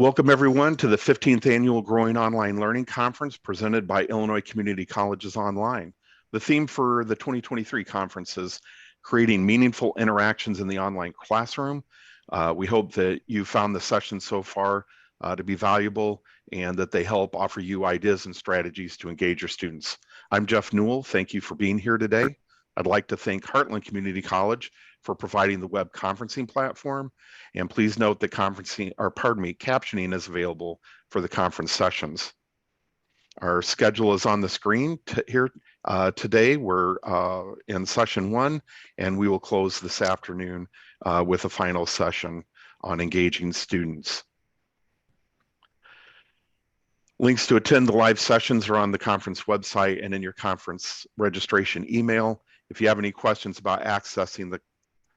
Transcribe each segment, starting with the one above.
Welcome everyone to the 15th Annual Growing Online Learning Conference presented by Illinois Community Colleges Online. The theme for the 2023 conference is creating meaningful interactions in the online classroom. We hope that you found the session so far to be valuable and that they help offer you ideas and strategies to engage your students. I'm Jeff Newell. Thank you for being here today. I'd like to thank Heartland Community College for providing the web conferencing platform. And please note that captioning is available for the conference sessions. Our schedule is on the screen here. Today we're in session 1, and we will close this afternoon with a final session on engaging students. Links to attend the live sessions are on the conference website and in your conference registration email. If you have any questions about accessing the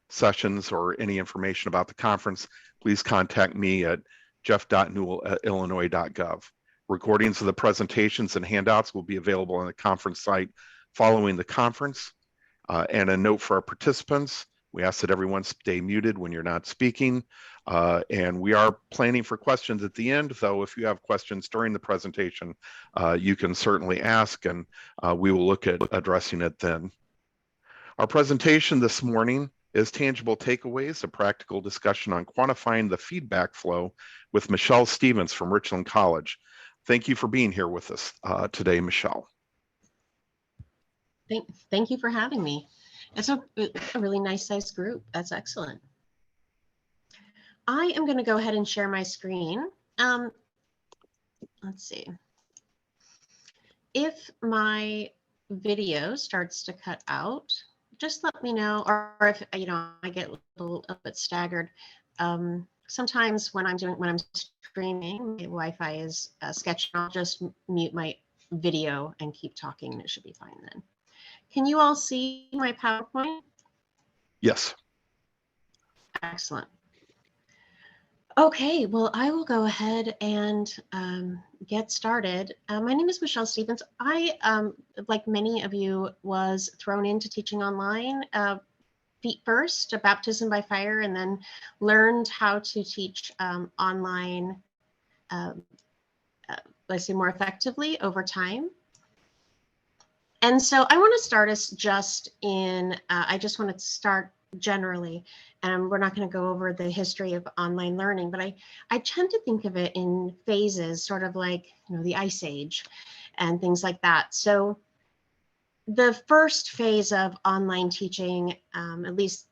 sessions or any information about the conference, please contact me at jeff.newell@illinois.gov. Recordings of the presentations and handouts will be available on the conference site following the conference. And a note for our participants, we ask that everyone stay muted when you're not speaking. And we are planning for questions at the end, though if you have questions during the presentation, you can certainly ask, and we will look at addressing it then. Our presentation this morning is Tangible Takeaways, a practical discussion on quantifying the feedback flow with Michelle Stevens from Richland College. Thank you for being here with us today, Michelle. Thank you for having me. It's a really nice sized group. That's excellent. I am going to go ahead and share my screen. Let's see. If my video starts to cut out, just let me know, or if I get a little bit staggered. Sometimes when I'm streaming, my Wi-Fi is sketchy. I'll just mute my video and keep talking, and it should be fine then. Can you all see my PowerPoint? Yes. Excellent. Okay, well, I will go ahead and get started. My name is Michelle Stevens. I, like many of you, was thrown into teaching online feet first, a baptism by fire, and then learned how to teach online, let's say, more effectively over time. And so I want to start us just in, I just want to start generally, and we're not going to go over the history of online learning, but I tend to think of it in phases, sort of like, the Ice Age and things like that. So the first phase of online teaching, at least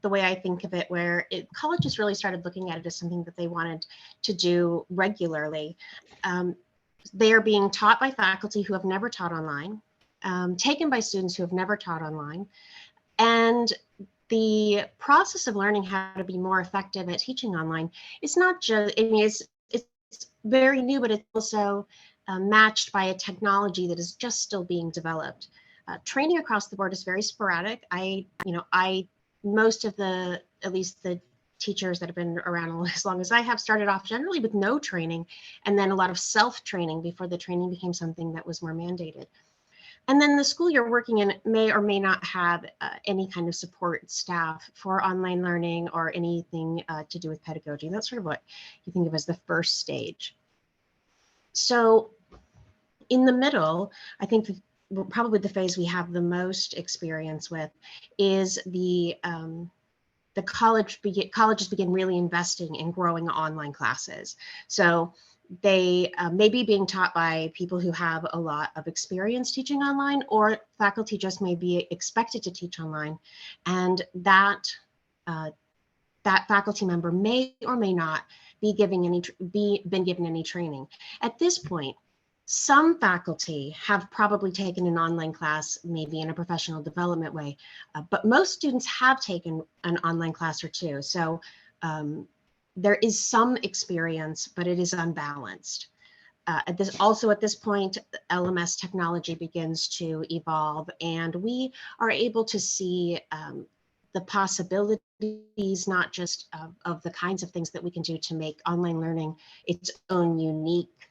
the way I think of it, where colleges really started looking at it as something that they wanted to do regularly. They are being taught by faculty who have never taught online, taken by students who have never taught online, and the process of learning how to be more effective at teaching online is not just, it's very new, but it's also matched by a technology that is just still being developed. Training across the board is very sporadic. Most of at least the teachers that have been around as long as I have, started off generally with no training, and then a lot of self-training before the training became something that was more mandated. And then the school you're working in may or may not have any kind of support staff for online learning or anything to do with pedagogy. That's sort of what you think of as the first stage. So in the middle, I think probably the phase we have the most experience with is the colleges begin really investing in growing online classes. So they may be being taught by people who have a lot of experience teaching online, or faculty just may be expected to teach online, and that faculty member may or may not be been given any training. At this point, some faculty have probably taken an online class, maybe in a professional development way, but most students have taken an online class or two. So there is some experience, but it is unbalanced. At this point, LMS technology begins to evolve, and we are able to see the possibilities, not just of the kinds of things that we can do to make online learning its own unique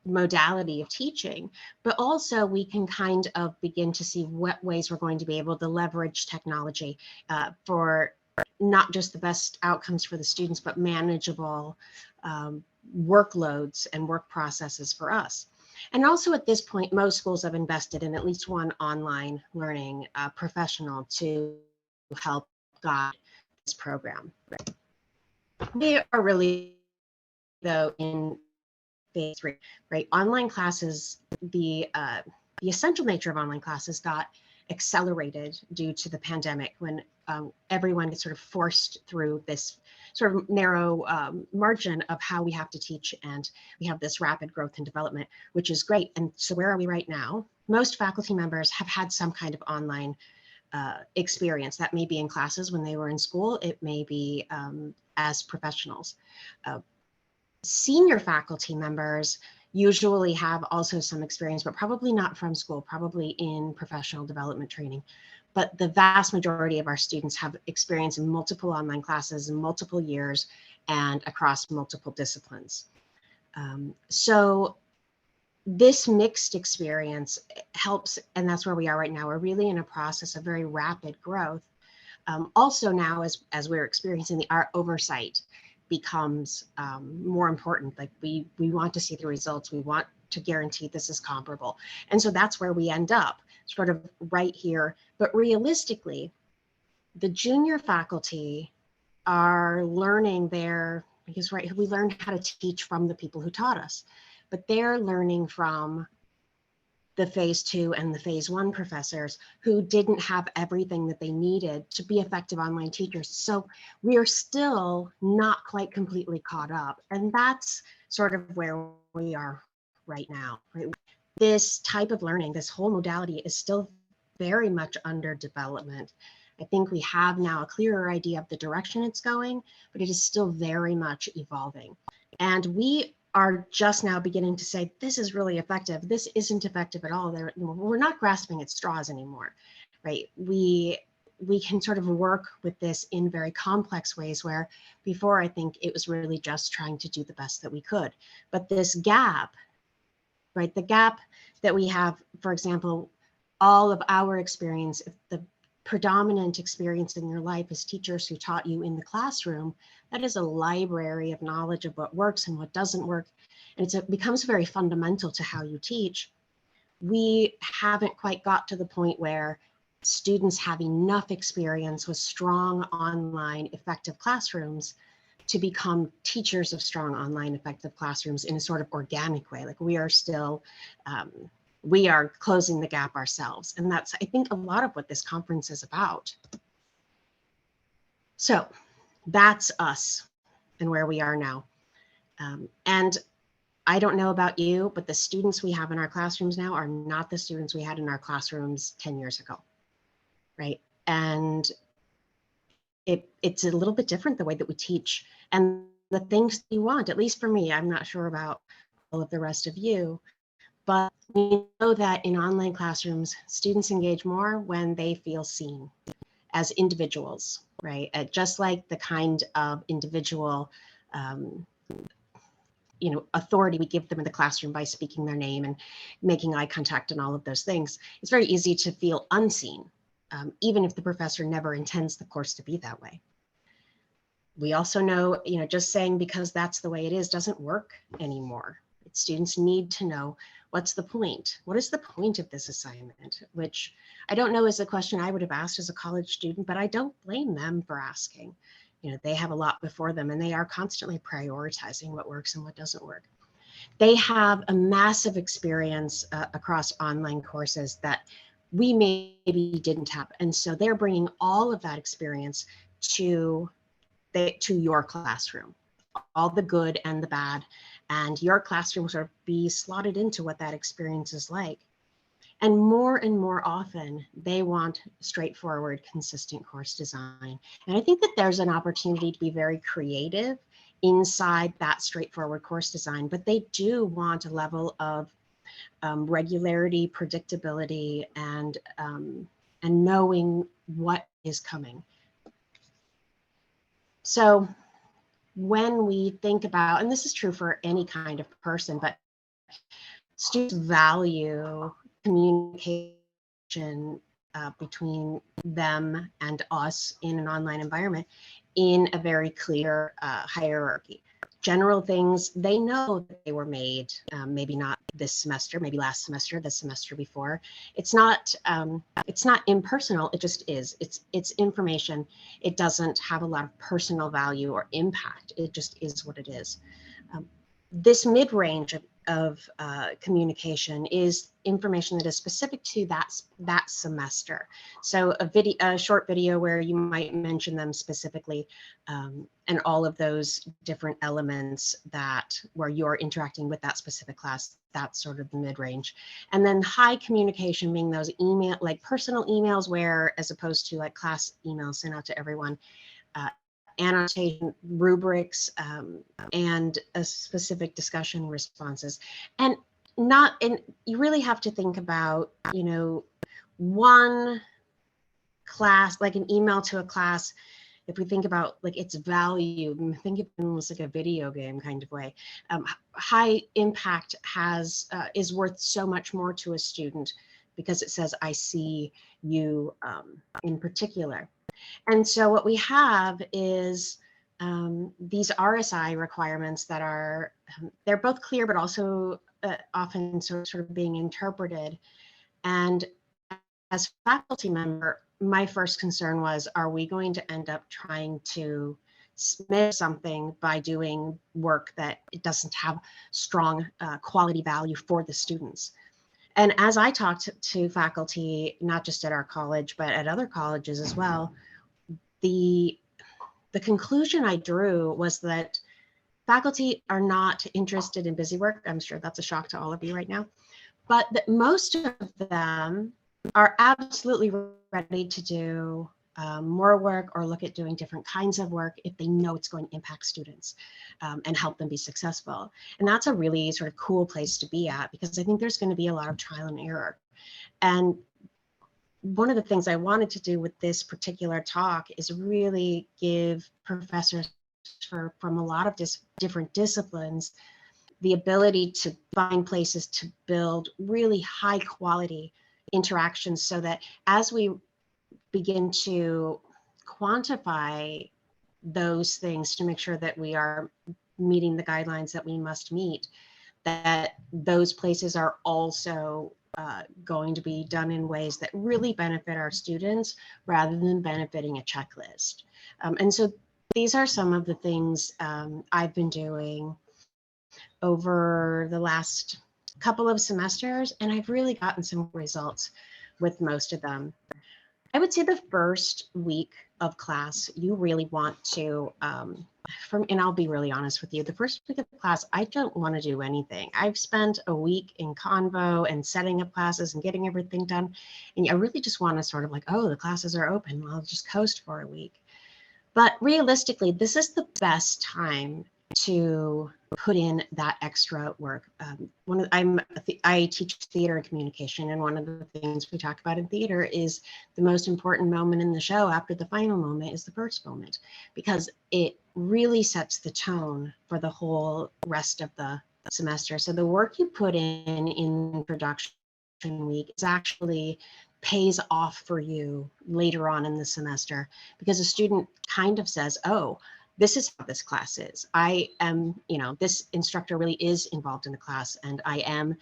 modality of teaching, but also we can kind of begin to see what ways we're going to be able to leverage technology for not just the best outcomes for the students, but manageable workloads and work processes for us. And also at this point, most schools have invested in at least one online learning professional to help guide this program. We are really, though, in phase 3, right? Online classes, the essential nature of online classes got accelerated due to the pandemic when everyone is sort of forced through this sort of narrow margin of how we have to teach, and we have this rapid growth and development, which is great. And so where are we right now? Most faculty members have had some kind of online experience. That may be in classes when they were in school, it may be as professionals. Senior faculty members usually have also some experience, but probably not from school, probably in professional development training. But the vast majority of our students have experience in multiple online classes in multiple years and across multiple disciplines. So this mixed experience helps, and that's where we are right now. We're really in a process of very rapid growth. Also now, as we're experiencing, our oversight becomes more important. Like we want to see the results. We want to guarantee this is comparable. And so that's where we end up, sort of right here. But realistically, the junior faculty are learning because right, we learned how to teach from the people who taught us, but they're learning from the phase 2 and the phase 1 professors who didn't have everything that they needed to be effective online teachers. So we're still not quite completely caught up. And that's sort of where we are right now. Right? This type of learning, this whole modality is still very much under development. I think we have now a clearer idea of the direction it's going, but it is still very much evolving. And we are just now beginning to say, this is really effective. This isn't effective at all. We're not grasping at straws anymore, right? We can sort of work with this in very complex ways, where before I think it was really just trying to do the best that we could. But this gap, right? The gap that we have, for example, all of our experience, if the predominant experience in your life is teachers who taught you in the classroom, that is a library of knowledge of what works and what doesn't work. And it becomes very fundamental to how you teach. We haven't quite got to the point where students have enough experience with strong online effective classrooms to become teachers of strong online effective classrooms in a sort of organic way. Like we are still, we are closing the gap ourselves. And that's, I think, a lot of what this conference is about. So that's us and where we are now. And I don't know about you, but the students we have in our classrooms now are not the students we had in our classrooms 10 years ago, right? And it's a little bit different the way that we teach and the things you want, at least for me. I'm not sure about all of the rest of you, but we know that in online classrooms, students engage more when they feel seen as individuals, right? Just like the kind of individual authority we give them in the classroom by speaking their name and making eye contact and all of those things, it's very easy to feel unseen, even if the professor never intends the course to be that way. We also know, just saying because that's the way it is doesn't work anymore. Students need to know, what's the point? What is the point of this assignment? Which I don't know is a question I would have asked as a college student, but I don't blame them for asking. They have a lot before them and they are constantly prioritizing what works and what doesn't work. They have a massive experience across online courses that we maybe didn't have. And so they're bringing all of that experience to your classroom, all the good and the bad, and your classroom will sort of be slotted into what that experience is like. And more often, they want straightforward, consistent course design. And I think that there's an opportunity to be very creative inside that straightforward course design, but they do want a level of regularity, predictability, and knowing what is coming. So when we think about, and this is true for any kind of person, but students value communication between them and us in an online environment in a very clear hierarchy. General things, they know that they were made, maybe not this semester, maybe last semester, the semester before. It's not impersonal. It just is. It's information. It doesn't have a lot of personal value or impact. It just is what it is. This mid-range of communication is information that is specific to that semester. So a short video where you might mention them specifically, and all of those different elements where you're interacting with that specific class. That's sort of the mid-range. And then high communication being those like personal emails, where as opposed to like class emails sent out to everyone, annotation, rubrics, and a specific discussion responses. And you really have to think about, one class, like an email to a class. If we think about like its value, think of it almost like a video game kind of way. High impact is worth so much more to a student because it says, I see you in particular. And so what we have is these RSI requirements that are, they're both clear, but also often sort of being interpreted. And as faculty member, my first concern was, are we going to end up trying to submit something by doing work that it doesn't have strong quality value for the students? And as I talked to faculty, not just at our college, but at other colleges as well, the conclusion I drew was that faculty are not interested in busy work. I'm sure that's a shock to all of you right now, but that most of them are absolutely ready to do more work or look at doing different kinds of work if they know it's going to impact students and help them be successful. And that's a really sort of cool place to be at, because I think there's going to be a lot of trial and error. And one of the things I wanted to do with this particular talk is really give professors from a lot of different disciplines the ability to find places to build really high quality interactions, so that as we begin to quantify those things to make sure that we are meeting the guidelines that we must meet, that those places are also going to be done in ways that really benefit our students rather than benefiting a checklist. And so these are some of the things I've been doing over the last couple of semesters, and I've really gotten some results with most of them. I would say the first week of class, you really want to, and I'll be really honest with you, the first week of class, I don't want to do anything. I've spent a week in Convo and setting up classes and getting everything done. And I really just want to sort of like, oh, the classes are open, I'll just coast for a week. But realistically, this is the best time to put in that extra work. I teach theater and communication, and one of the things we talk about in theater is the most important moment in the show after the final moment is the first moment, because it really sets the tone for the whole rest of the semester. So the work you put in production week is actually pays off for you later on in the semester, because a student kind of says, oh, this is how this class is. I am, this instructor really is involved in the class, and I am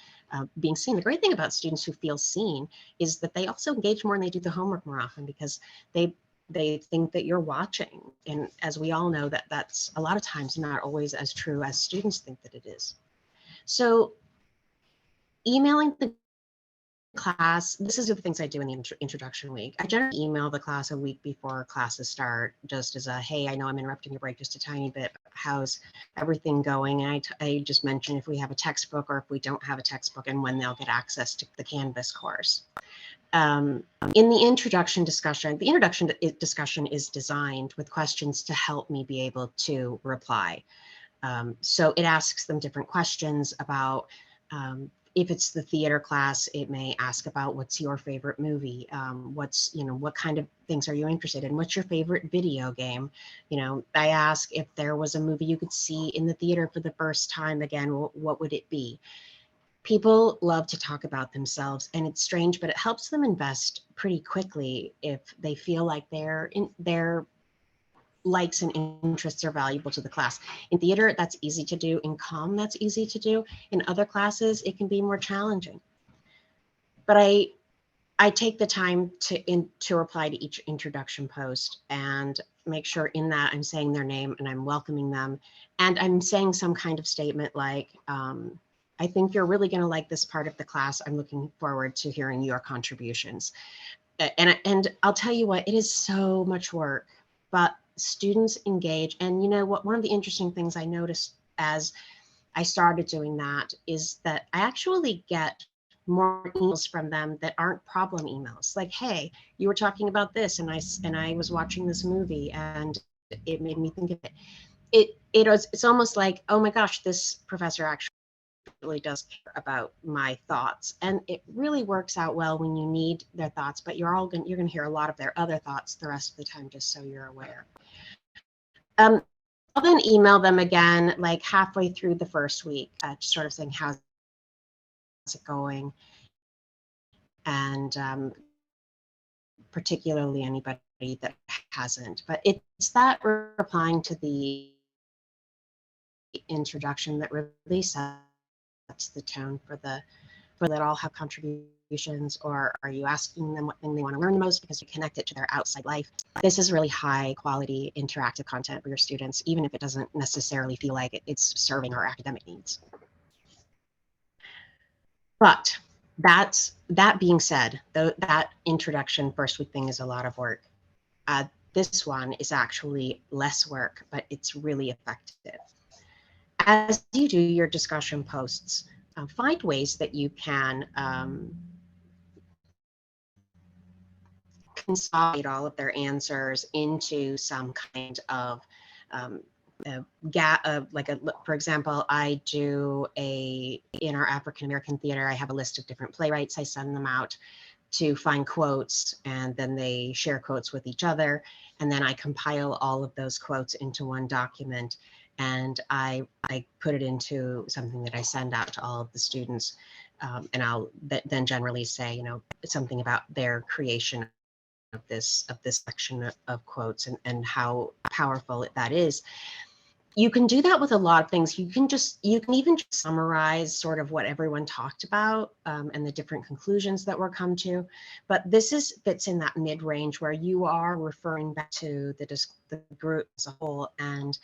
being seen. The great thing about students who feel seen is that they also engage more and they do the homework more often, because they think that you're watching. And as we all know, that's a lot of times not always as true as students think that it is. So emailing the class, this is the things I do in the introduction week. I generally email the class a week before classes start, just as a, hey, I know I'm interrupting your break just a tiny bit, how's everything going? And I just mention if we have a textbook or if we don't have a textbook, and when they'll get access to the Canvas course. In the introduction discussion is designed with questions to help me be able to reply. So it asks them different questions about, if it's the theater class, it may ask about what's your favorite movie, what kind of things are you interested in, what's your favorite video game. I ask if there was a movie you could see in the theater for the first time again, what would it be? People love to talk about themselves, and it's strange, but it helps them invest pretty quickly if they feel like their likes and interests are valuable to the class. In theater, that's easy to do. In comm, that's easy to do. In other classes, it can be more challenging. But I take the time to reply to each introduction post and make sure in that I'm saying their name and I'm welcoming them, and I'm saying some kind of statement like, I think you're really going to like this part of the class. I'm looking forward to hearing your contributions. And I'll tell you what, it is so much work, but students engage. And you know what, one of the interesting things I noticed as I started doing that is that I actually get more emails from them that aren't problem emails. Like, hey, you were talking about this, and I was watching this movie, and it made me think of it. It's almost like, oh my gosh, this professor actually does care about my thoughts, and it really works out well when you need their thoughts. But you're going to hear a lot of their other thoughts the rest of the time, just so you're aware. I'll then email them again, like halfway through the first week, just sort of saying, how's it going? And particularly anybody that hasn't. But it's that replying to the introduction that really sets the tone for that all have contributions, or are you asking them what thing they want to learn the most because you connect it to their outside life. This is really high quality interactive content for your students, even if it doesn't necessarily feel like it's serving our academic needs. But that being said, that introduction first week thing is a lot of work. This one is actually less work, but it's really effective. As you do your discussion posts, find ways that you can consolidate all of their answers into some kind of for example, I do in our African American theater, I have a list of different playwrights. I send them out to find quotes, and then they share quotes with each other. And then I compile all of those quotes into one document, and I put it into something that I send out to all of the students. And I'll then generally say, you know, something about their creation of this section of quotes, and how powerful that is. You can do that with a lot of things. You can even just summarize sort of what everyone talked about, and the different conclusions that were come to. But this fits in that mid-range where you are referring back to the group as a whole, and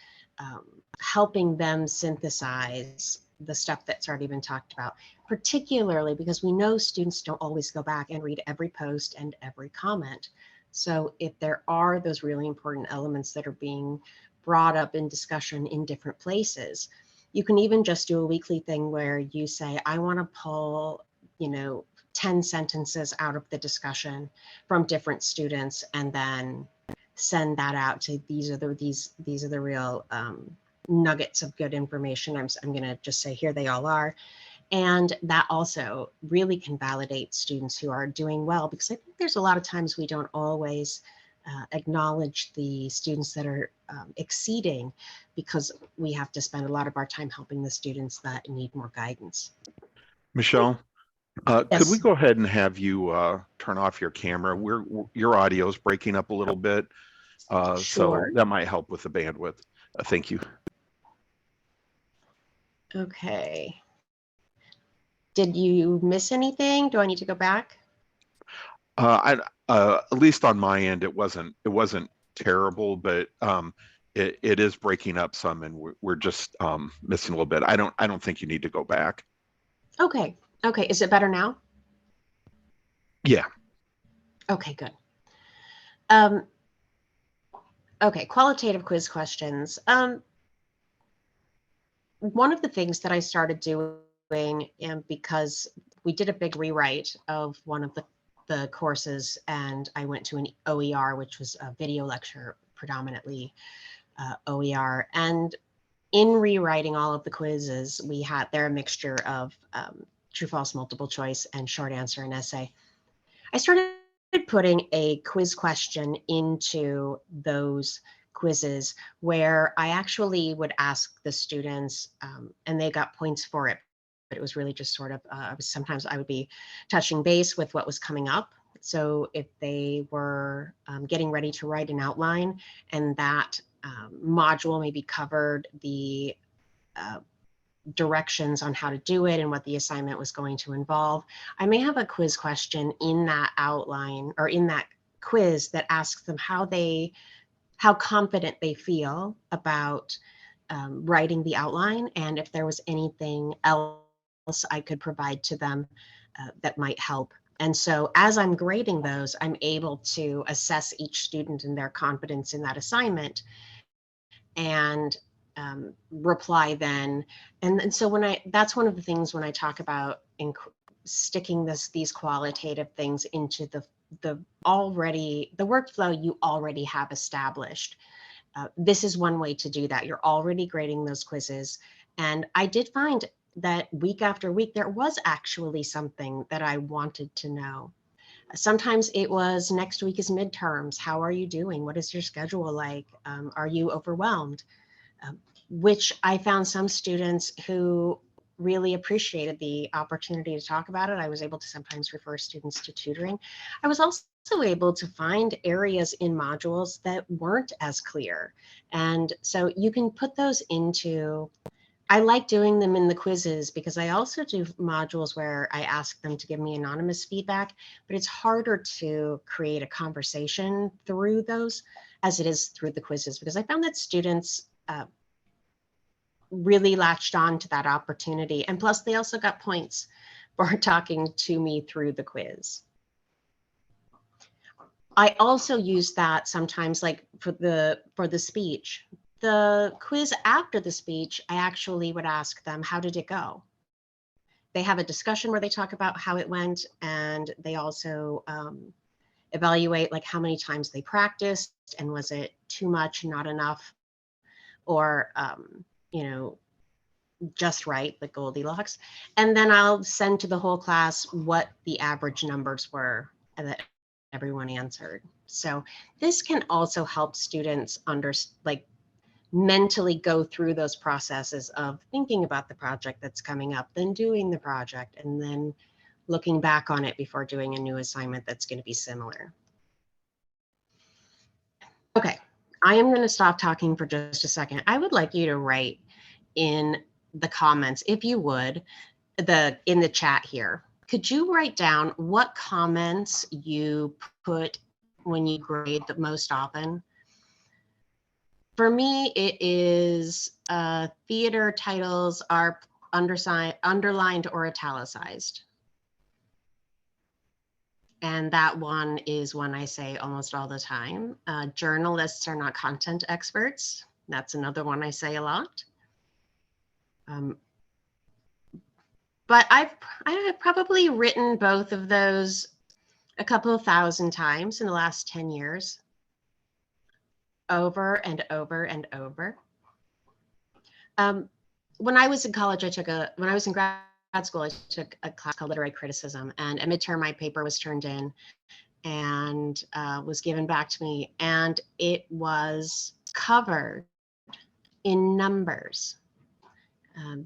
helping them synthesize the stuff that's already been talked about, particularly because we know students don't always go back and read every post and every comment. So if there are those really important elements that are being brought up in discussion in different places, you can even just do a weekly thing where you say, I want to pull, 10 sentences out of the discussion from different students, and then send that out to these are the real nuggets of good information. I'm going to just say, here they all are. And that also really can validate students who are doing well, because I think there's a lot of times we don't always acknowledge the students that are exceeding, because we have to spend a lot of our time helping the students that need more guidance. Michelle, Yes. could we go ahead and have you turn off your camera? Your audio is breaking up a little bit, Sure. so that might help with the bandwidth. Thank you. Okay. Did you miss anything? Do I need to go back? At least on my end, it wasn't terrible, but it is breaking up some, and we're just missing a little bit. I don't think you need to go back. Okay. Is it better now? Yeah. Okay, good. Okay, qualitative quiz questions. One of the things that I started doing, and because we did a big rewrite of one of the courses, and I went to an OER, which was a video lecture, predominantly OER. And in rewriting all of the quizzes, they're a mixture of true, false, multiple choice, and short answer and essay. I started putting a quiz question into those quizzes where I actually would ask the students, and they got points for it, it was really just sort of, sometimes I would be touching base with what was coming up. So if they were getting ready to write an outline and that module maybe covered the directions on how to do it and what the assignment was going to involve, I may have a quiz question in that outline or in that quiz that asks them how confident they feel about writing the outline, and if there was anything else I could provide to them that might help. And so as I'm grading those, I'm able to assess each student and their confidence in that assignment and reply then. And so that's one of the things when I talk about sticking these qualitative things into the workflow you already have established. This is one way to do that. You're already grading those quizzes. And I did find that week after week, there was actually something that I wanted to know. Sometimes it was, next week is midterms. How are you doing? What is your schedule like? Are you overwhelmed? Which I found some students who really appreciated the opportunity to talk about it. I was able to sometimes refer students to tutoring. I was also able to find areas in modules that weren't as clear. And so you can put those into, I like doing them in the quizzes because I also do modules where I ask them to give me anonymous feedback, but it's harder to create a conversation through those as it is through the quizzes, because I found that students really latched on to that opportunity. And plus they also got points for talking to me through the quiz. I also use that sometimes, like for the speech. The quiz after the speech, I actually would ask them, how did it go? They have a discussion where they talk about how it went, and they also evaluate like how many times they practiced and was it too much, not enough, or just right, the Goldilocks. And then I'll send to the whole class what the average numbers were that everyone answered. So this can also help students mentally go through those processes of thinking about the project that's coming up, then doing the project, and then looking back on it before doing a new assignment that's going to be similar. Okay, I am going to stop talking for just a second. I would like you to write in the comments, if you would, in the chat here. Could you write down what comments you put when you grade the most often? For me, it is theater titles are underlined or italicized. And that one is one I say almost all the time. Journalists are not content experts. That's another one I say a lot. But I have probably written both of those a couple of thousand times in the last 10 years. Over and over and over. When I was in college, when I was in grad school, I took a class called literary criticism, and at midterm, my paper was turned in and was given back to me, and it was covered in numbers,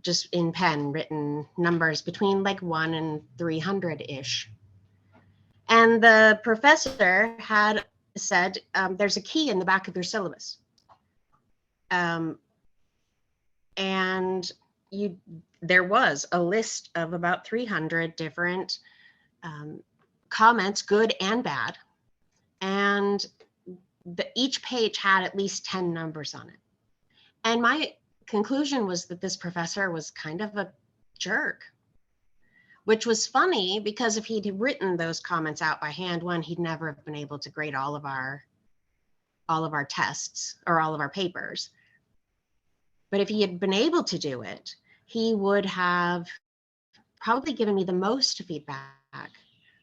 just in pen written numbers between like 1 and 300-ish. And the professor had said, there's a key in the back of your syllabus. And there was a list of about 300 different comments, good and bad. And each page had at least 10 numbers on it. And my conclusion was that this professor was kind of a jerk, which was funny because if he'd written those comments out by hand, one, he'd never have been able to grade all of our tests or all of our papers. But if he had been able to do it, he would have probably given me the most feedback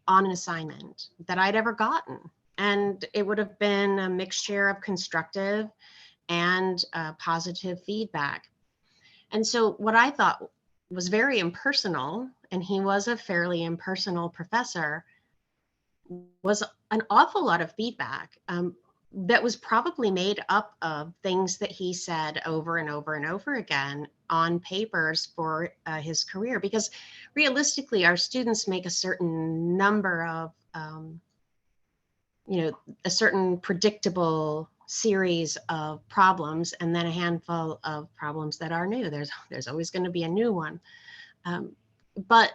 on an assignment that I'd ever gotten. And it would have been a mixture of constructive and positive feedback. And so what I thought was very impersonal, and he was a fairly impersonal professor, was an awful lot of feedback. that was probably made up of things that he said over and over and over again on papers for his career. Because realistically, our students make a certain number of, a certain predictable series of problems, and then a handful of problems that are new. There's always going to be a new one. But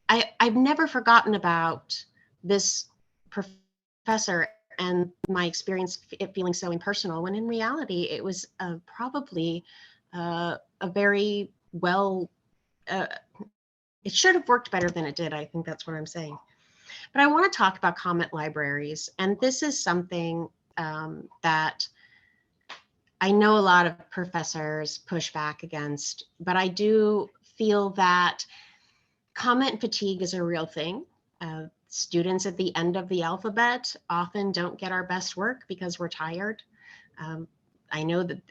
I've never forgotten about this professor and my experience, it feeling so impersonal, when in reality it was probably a very well, it should have worked better than it did. I think that's what I'm saying. But I want to talk about comment libraries, and this is something that I know a lot of professors push back against, but I do feel that comment fatigue is a real thing. Students at the end of the alphabet often don't get our best work because we're tired. I know that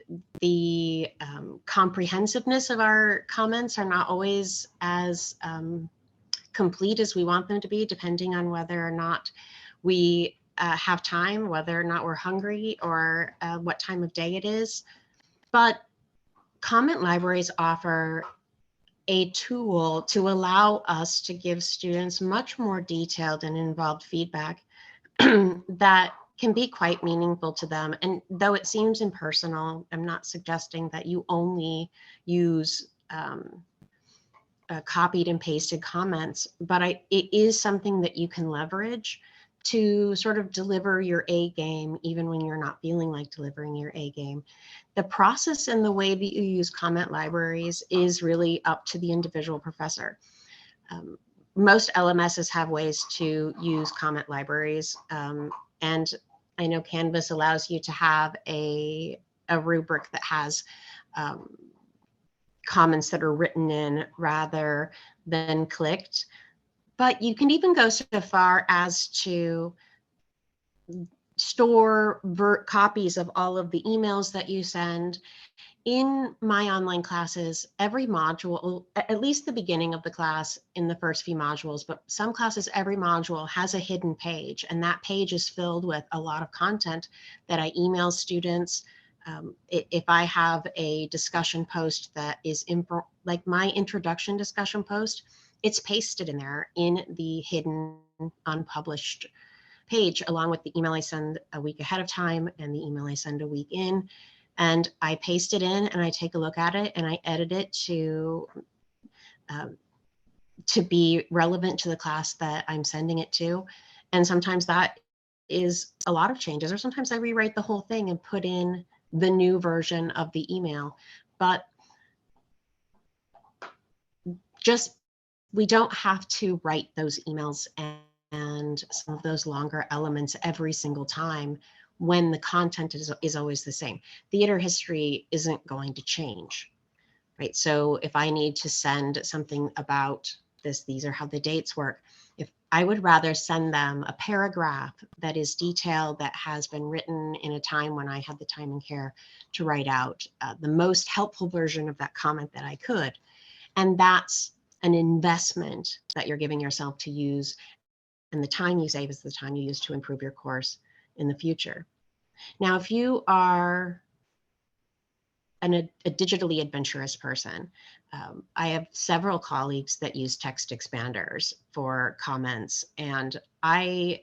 the comprehensiveness of our comments are not always as complete as we want them to be, depending on whether or not we have time, whether or not we're hungry, or what time of day it is. But comment libraries offer a tool to allow us to give students much more detailed and involved feedback that can be quite meaningful to them. And though it seems impersonal, I'm not suggesting that you only use copied and pasted comments, but it is something that you can leverage to sort of deliver your A game, even when you're not feeling like delivering your A game. The process and the way that you use comment libraries is really up to the individual professor. Most LMSs have ways to use comment libraries, and I know Canvas allows you to have a rubric that has comments that are written in rather than clicked. But you can even go so far as to store copies of all of the emails that you send. In my online classes, every module, at least the beginning of the class in the first few modules, but some classes, every module has a hidden page, and that page is filled with a lot of content that I email students. If I have a discussion post that is like my introduction discussion post, it's pasted in there in the hidden unpublished page, along with the email I send a week ahead of time and the email I send a week in. And I paste it in and I take a look at it and I edit it to be relevant to the class that I'm sending it to. And sometimes that is a lot of changes, or sometimes I rewrite the whole thing and put in the new version of the email. But just, we don't have to write those emails and some of those longer elements every single time when the content is always the same. Theater history isn't going to change, right? So if I need to send something about this, these are how the dates work. If I would rather send them a paragraph that is detailed, that has been written in a time when I had the time and care to write out the most helpful version of that comment that I could. And that's an investment that you're giving yourself to use, and the time you save is the time you use to improve your course in the future. Now, if you are a digitally adventurous person, I have several colleagues that use text expanders for comments, and I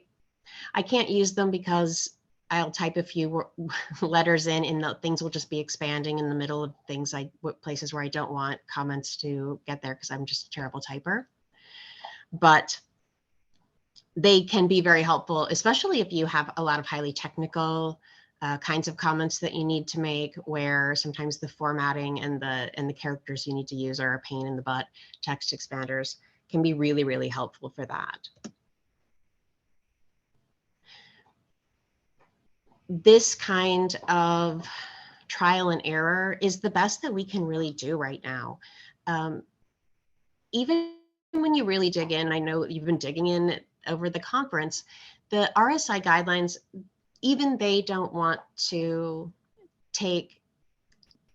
can't use them because I'll type a few letters in and the things will just be expanding in the middle of things, places where I don't want comments to get there because I'm just a terrible typer. But they can be very helpful, especially if you have a lot of highly technical kinds of comments that you need to make, where sometimes the formatting and the characters you need to use are a pain in the butt. Text expanders can be really, really helpful for that. This kind of trial and error is the best that we can really do right now. Even when you really dig in, I know you've been digging in over the conference, the RSI guidelines, even they don't want to take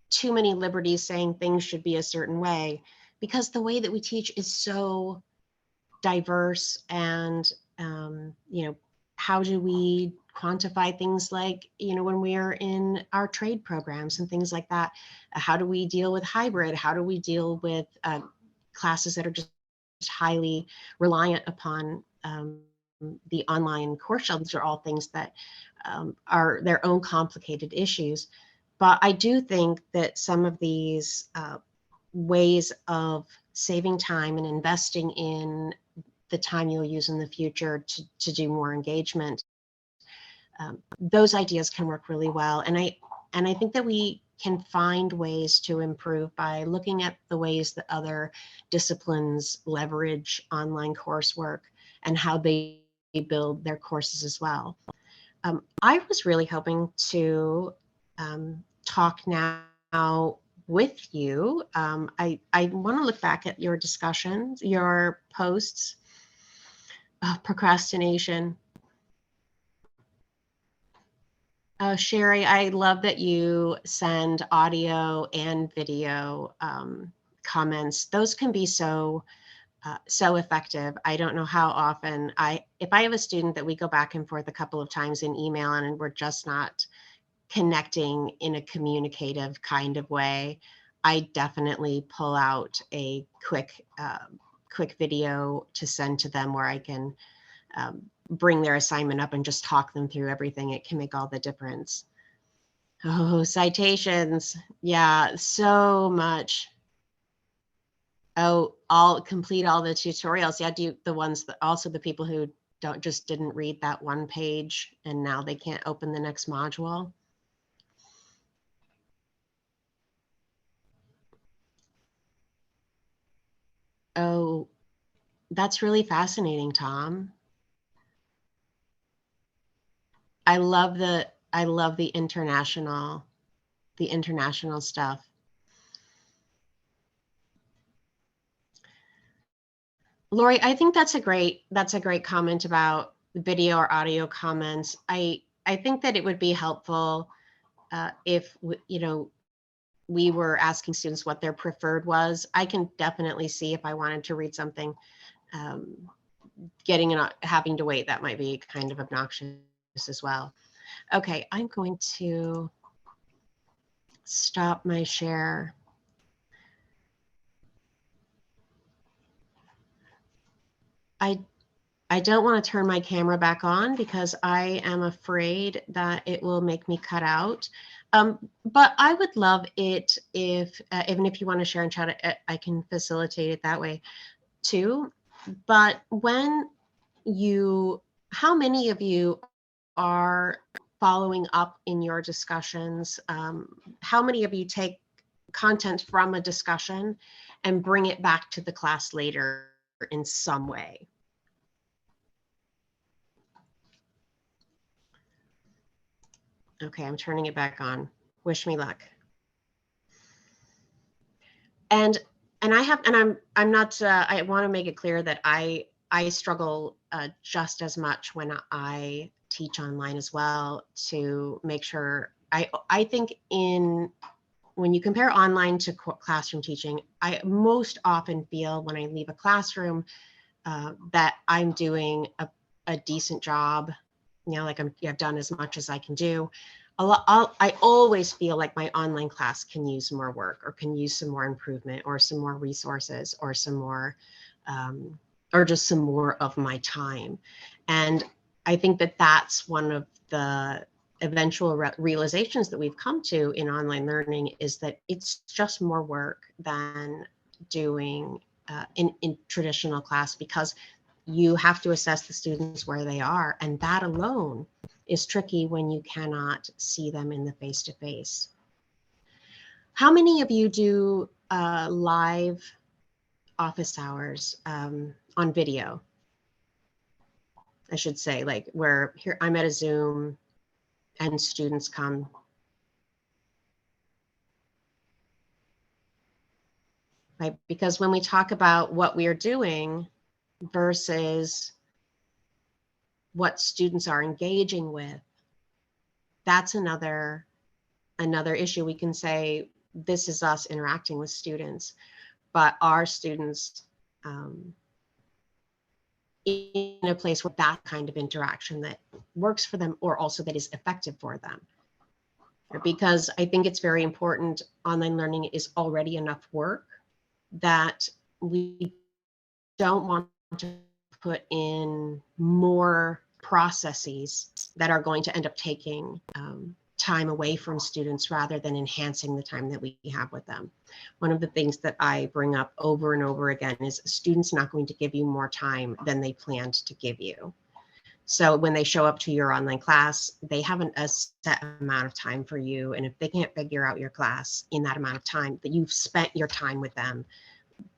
too many liberties saying things should be a certain way, because the way that we teach is so diverse and how do we quantify things like, when we are in our trade programs and things like that? How do we deal with hybrid? How do we deal with classes that are just highly reliant upon the online course shell? These are all things that are their own complicated issues. But I do think that some of these ways of saving time and investing in the time you'll use in the future to do more engagement, those ideas can work really well. And I think that we can find ways to improve by looking at the ways that other disciplines leverage online coursework and how they build their courses as well. I was really hoping to talk now with you. I want to look back at your discussions, your posts. Procrastination. Sherry, I love that you send audio and video comments. Those can be so effective. I don't know how often if I have a student that we go back and forth a couple of times in email and we're just not connecting in a communicative kind of way, I definitely pull out a quick video to send to them where I can bring their assignment up and just talk them through everything. It can make all the difference. Oh, citations. Yeah, so much. Oh, I'll complete all the tutorials. Yeah, do the ones that also the people who didn't read that one page and now they can't open the next module. Oh, that's really fascinating, Tom. I love the international stuff. Lori, I think that's a great comment about video or audio comments. I think that it would be helpful if we were asking students what their preferred was. I can definitely see if I wanted to read something, having to wait, that might be kind of obnoxious as well. Okay, I'm going to stop my share. I don't want to turn my camera back on because I am afraid that it will make me cut out. But I would love it if, even if you want to share and chat, I can facilitate it that way too. But how many of you are following up in your discussions? How many of you take content from a discussion and bring it back to the class later in some way? Okay, I'm turning it back on. Wish me luck. And I'm not, I want to make it clear that I struggle just as much when I teach online as well, to make sure I think when you compare online to classroom teaching, I most often feel when I leave a classroom that I'm doing a decent job, like I've done as much as I can do. I always feel like my online class can use more work, or can use some more improvement, or some more resources, or some more, or just some more of my time. And I think that that's one of the eventual realizations that we've come to in online learning, is that it's just more work than doing in traditional class, because you have to assess the students where they are, and that alone is tricky when you cannot see them in the face-to-face. How many of you do live office hours on video? I should say, like, where here I'm at a Zoom and students come. Right? Because when we talk about what we are doing versus what students are engaging with, that's another issue. We can say this is us interacting with students, but are students in a place where that kind of interaction that works for them, or also that is effective for them. Because I think it's very important. Online learning is already enough work that we don't want to put in more processes that are going to end up taking time away from students rather than enhancing the time that we have with them. One of the things that I bring up over and over again is students not going to give you more time than they planned to give you. So when they show up to your online class, they have a set amount of time for you. And if they can't figure out your class in that amount of time, that you've spent your time with them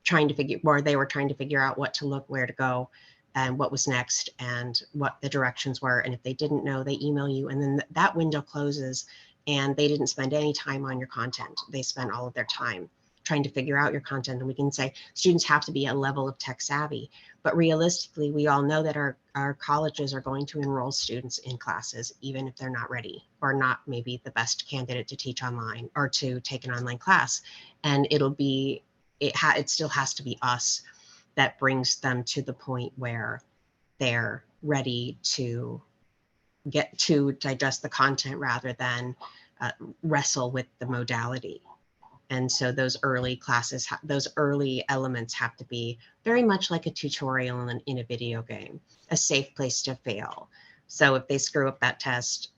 trying to figure, or they were trying to figure out what to look, where to go, and what was next, and what the directions were. And if they didn't know, they email you, and then that window closes, and they didn't spend any time on your content. They spent all of their time trying to figure out your content. And we can say students have to be a level of tech savvy, but realistically, we all know that our colleges are going to enroll students in classes, even if they're not ready or not maybe the best candidate to teach online or to take an online class. And it'll be, it still has to be us that brings them to the point where they're ready to get to digest the content rather than wrestle with the modality. And so those early classes, those early elements have to be very much like a tutorial in a video game, a safe place to fail. So if they screw up that test,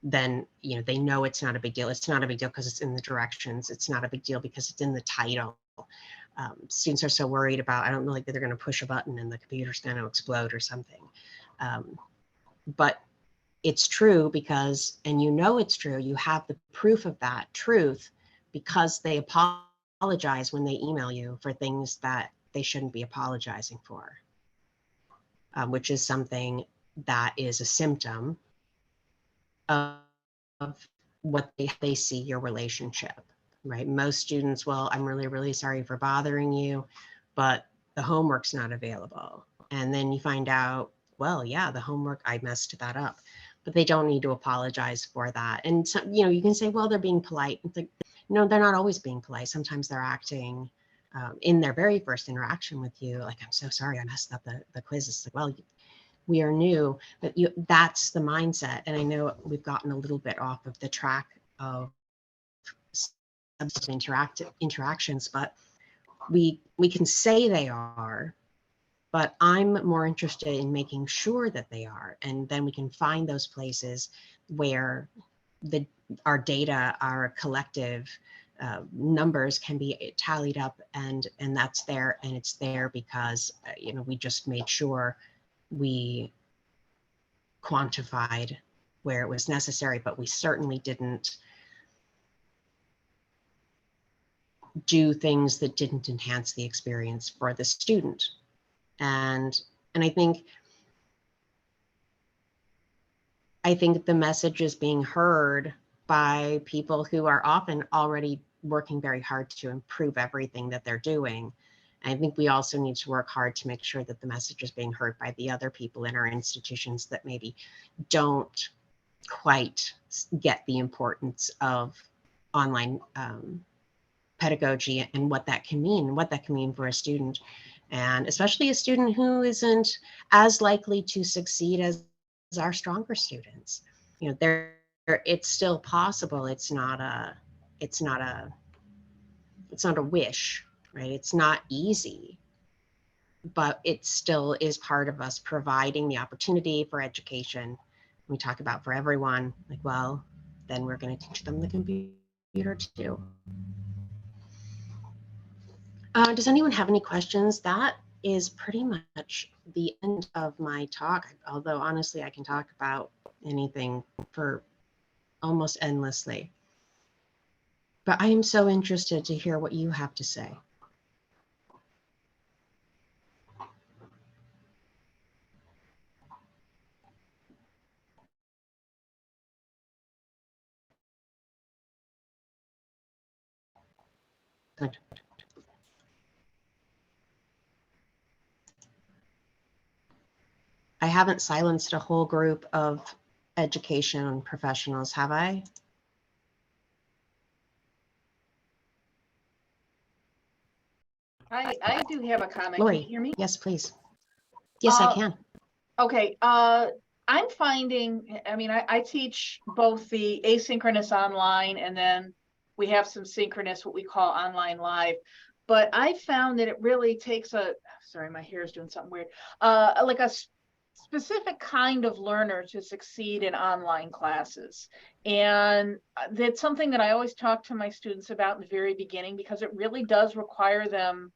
then they know it's not a big deal. It's not a big deal because it's in the directions. It's not a big deal because it's in the title. Students are so worried about, I don't know, like they're going to push a button and the computer's going to explode or something. But it's true because, and it's true, you have the proof of that truth because they apologize when they email you for things that they shouldn't be apologizing for, which is something that is a symptom of what they see your relationship. Right? Most students, well, I'm really, really sorry for bothering you, but the homework's not available. And then you find out, well, yeah, the homework, I messed that up, but they don't need to apologize for that. And so, you can say, well, they're being polite. It's like, no, they're not always being polite. Sometimes they're acting in their very first interaction with you, like, I'm so sorry, I messed up the quiz. It's like, well, we are new, but that's the mindset. And I know we've gotten a little bit off of the track of interactions, but we can say they are, but I'm more interested in making sure that they are, and then we can find those places where our data, our collective numbers can be tallied up, and that's there, and it's there because we just made sure we quantified where it was necessary, but we certainly didn't do things that didn't enhance the experience for the student. And I think the message is being heard by people who are often already working very hard to improve everything that they're doing. I think we also need to work hard to make sure that the message is being heard by the other people in our institutions that maybe don't quite get the importance of online pedagogy and what that can mean for a student, and especially a student who isn't as likely to succeed as our stronger students. It's still possible. It's not a wish, right? It's not easy, but it still is part of us providing the opportunity for education. We talk about for everyone, like, well, then we're going to teach them the computer too. Does anyone have any questions? That is pretty much the end of my talk, although honestly, I can talk about anything for almost endlessly. But I am so interested to hear what you have to say. Good. I haven't silenced a whole group of education professionals, have I? I do have a comment. Lori, Can you hear me? yes, please. Yes, I can. Okay. I'm finding, I mean, I teach both the asynchronous online, and then we have some synchronous, what we call online live. But I found that it really takes sorry, my hair is doing something weird, like a specific kind of learner to succeed in online classes. And that's something that I always talk to my students about in the very beginning, because it really does require them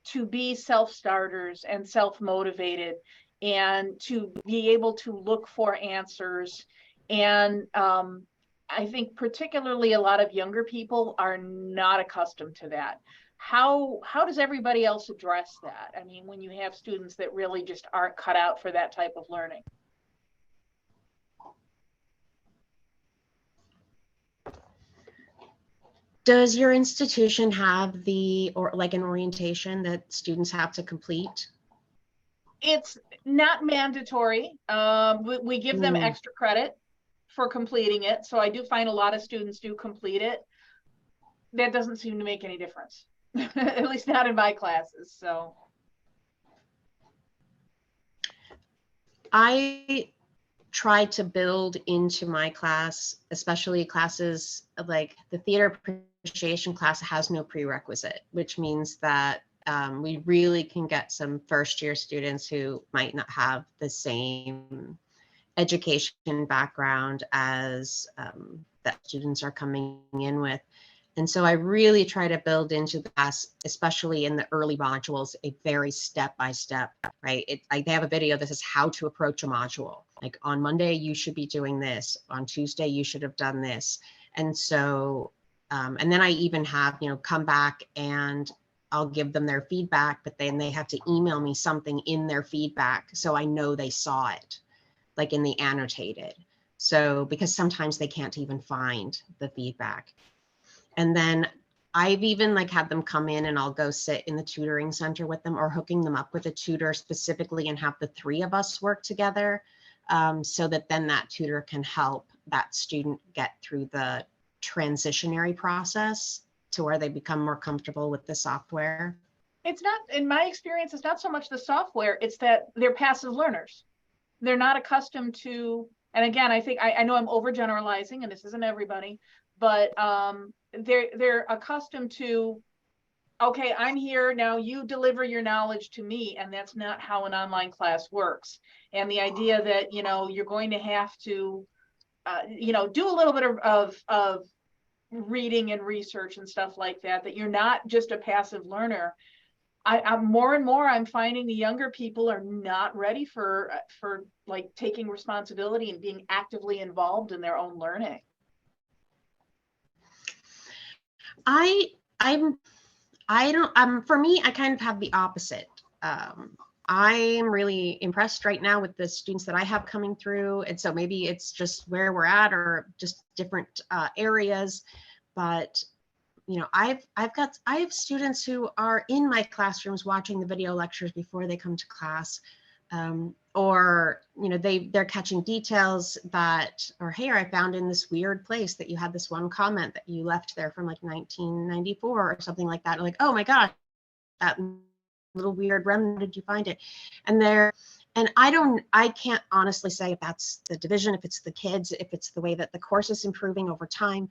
to be self-starters and self-motivated, and to be able to look for answers. And I think particularly a lot of younger people are not accustomed to that. How does everybody else address that? I mean, when you have students that really just aren't cut out for that type of learning. Does your institution have like an orientation that students have to complete? It's not mandatory. We give them extra credit for completing it. So I do find a lot of students do complete it. That doesn't seem to make any difference, at least not in my classes. So I try to build into my class, especially classes like the theater appreciation class has no prerequisite, which means that we really can get some first year students who might not have the same education background as that students are coming in with. And so I really try to build into the class, especially in the early modules, a very step-by-step, right? They have a video that says how to approach a module. Like on Monday, you should be doing this. On Tuesday, you should have done this. And so, and then I even have, come back and I'll give them their feedback, but then they have to email me something in their feedback so I know they saw it, like in the annotated. So, because sometimes they can't even find the feedback. And then I've even had them come in and I'll go sit in the tutoring center with them, or hooking them up with a tutor specifically and have the three of us work together, so that then that tutor can help that student get through the transitionary process to where they become more comfortable with the software. It's not, in my experience, it's not so much the software, it's that they're passive learners. They're not accustomed to, and again, I think, I know I'm overgeneralizing and this isn't everybody, but they're accustomed to, okay, I'm here now, you deliver your knowledge to me, and that's not how an online class works. And the idea that you're going to have to do a little bit of reading and research and stuff like that, that you're not just a passive learner. I'm more and more, I'm finding the younger people are not ready for like taking responsibility and being actively involved in their own learning. For me, I kind of have the opposite. I'm really impressed right now with the students that I have coming through. And so maybe it's just where we're at, or just different areas. But, I have students who are in my classrooms watching the video lectures before they come to class. Or, they're catching details that, or, hey, I found in this weird place that you had this one comment that you left there from like 1994 or something like that. Like, oh my gosh, that little weird remnant, did you find it? And I can't honestly say if that's the division, if it's the kids, if it's the way that the course is improving over time.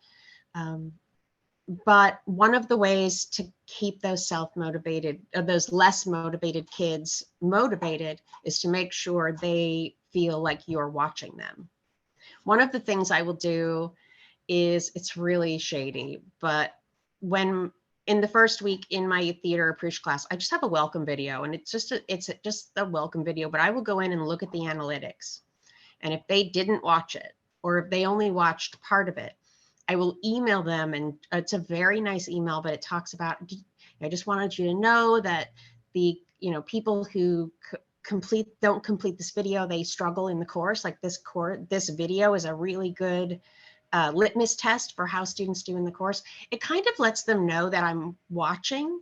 But one of the ways to keep those self-motivated, or those less motivated kids motivated, is to make sure they feel like you're watching them. One of the things I will do is, it's really shady, but when in the first week in my theater approach class, I just have a welcome video, and it's just a welcome video, but I will go in and look at the analytics. And if they didn't watch it, or if they only watched part of it, I will email them, and it's a very nice email, but it talks about, I just wanted you to know that the, people who don't complete this video, they struggle in the course. Like this video is a really good litmus test for how students do in the course. It kind of lets them know that I'm watching,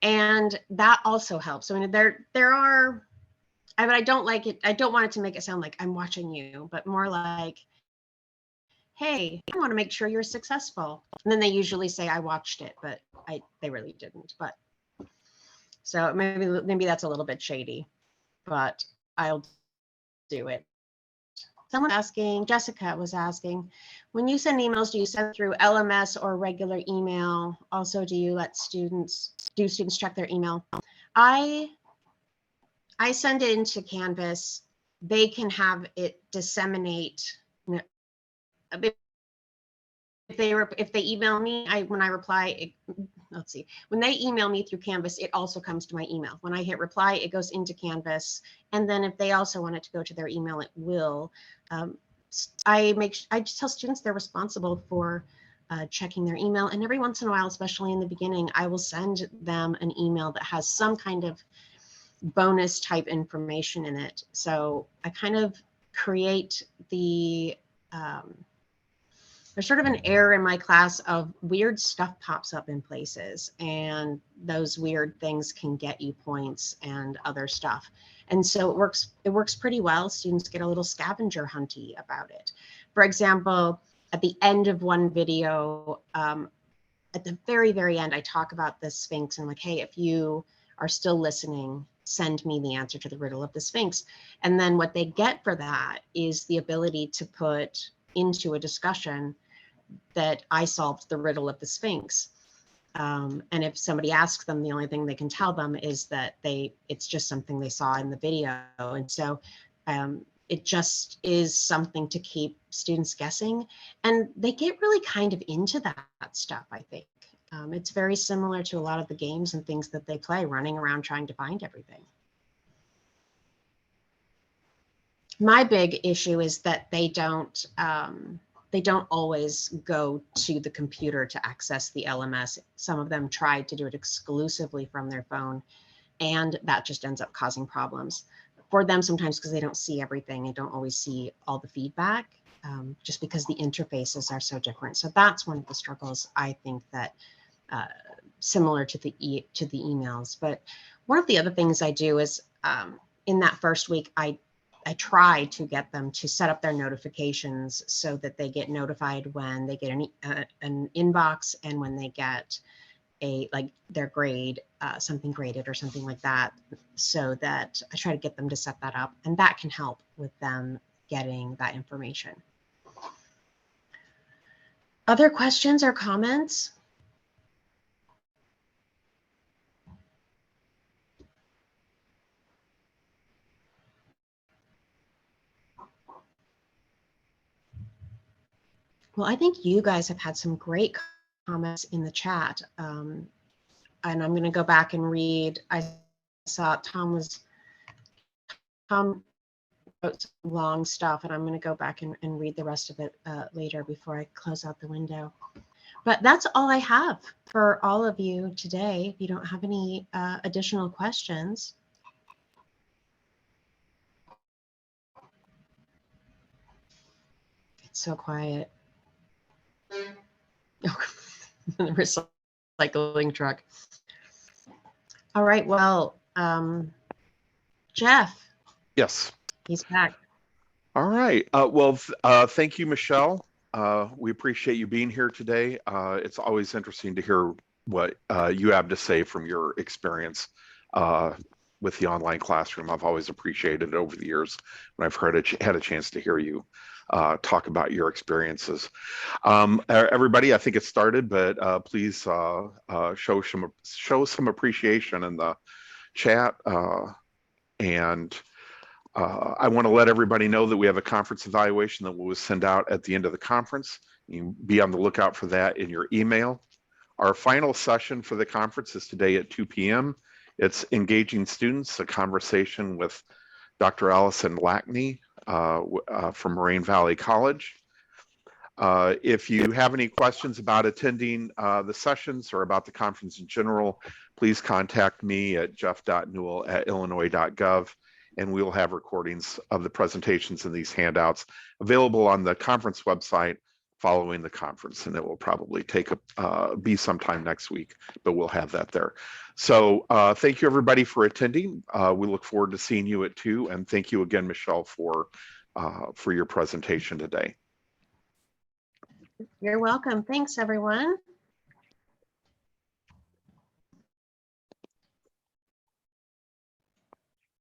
and that also helps. I mean, there are, but I don't like it. I don't want it to make it sound like I'm watching you, but more like, hey, I want to make sure you're successful. And then they usually say, I watched it, but they really didn't. But so maybe that's a little bit shady. but I'll do it. Someone asking, Jessica was asking, when you send emails, do you send through LMS or regular email? Also, do you let students check their email? I send it into Canvas. They can have it disseminate. If they email me, when I reply, let's see, when they email me through Canvas, it also comes to my email. When I hit reply, it goes into Canvas. And then if they also want it to go to their email, it will. I just tell students they're responsible for checking their email. And every once in a while, especially in the beginning, I will send them an email that has some kind of bonus type information in it. So I kind of create the, there's sort of an error in my class of weird stuff pops up in places, and those weird things can get you points and other stuff. And so it works pretty well. Students get a little scavenger hunty about it. For example, at the end of one video, at the very, very end, I talk about the Sphinx and like, hey, if you are still listening, send me the answer to the riddle of the Sphinx. And then what they get for that is the ability to put into a discussion that I solved the riddle of the Sphinx. And if somebody asks them, the only thing they can tell them is that it's just something they saw in the video. And so it just is something to keep students guessing. And they get really kind of into that stuff, I think. It's very similar to a lot of the games and things that they play, running around trying to find everything. My big issue is that they don't always go to the computer to access the LMS. Some of them try to do it exclusively from their phone, and that just ends up causing problems for them sometimes because they don't see everything and don't always see all the feedback, just because the interfaces are so different. So that's one of the struggles, I think, that similar to the emails. But one of the other things I do is in that first week, I try to get them to set up their notifications so that they get notified when they get an inbox and when they get their grade, something graded or something like that, so that I try to get them to set that up, and that can help with them getting that information. Other questions or comments? Well, I think you guys have had some great comments in the chat. And I'm going to go back and read. I saw Tom wrote some long stuff, and I'm going to go back and read the rest of it later before I close out the window. But that's all I have for all of you today. If you don't have any additional questions. It's so quiet. The recycling truck. All right, well, Jeff. Yes. He's back. All right. Thank you, Michelle. We appreciate you being here today. It's always interesting to hear what you have to say from your experience with the online classroom. I've always appreciated it over the years when I've had a chance to hear you talk about your experiences. Everybody, I think it started, but please show some appreciation in the chat. I want to let everybody know that we have a conference evaluation that we'll send out at the end of the conference. You can be on the lookout for that in your email. Our final session for the conference is today at 2 p.m. It's Engaging Students, a conversation with Dr. Allison Lackney from Moraine Valley College. If you have any questions about attending the sessions or about the conference in general, please contact me at jeff.newell@illinois.gov, and we will have recordings of the presentations and these handouts available on the conference website following the conference, and it will probably be sometime next week, but we'll have that there. So thank you everybody for attending. We look forward to seeing you at 2, and thank you again, Michelle, for your presentation today. You're welcome. Thanks, everyone.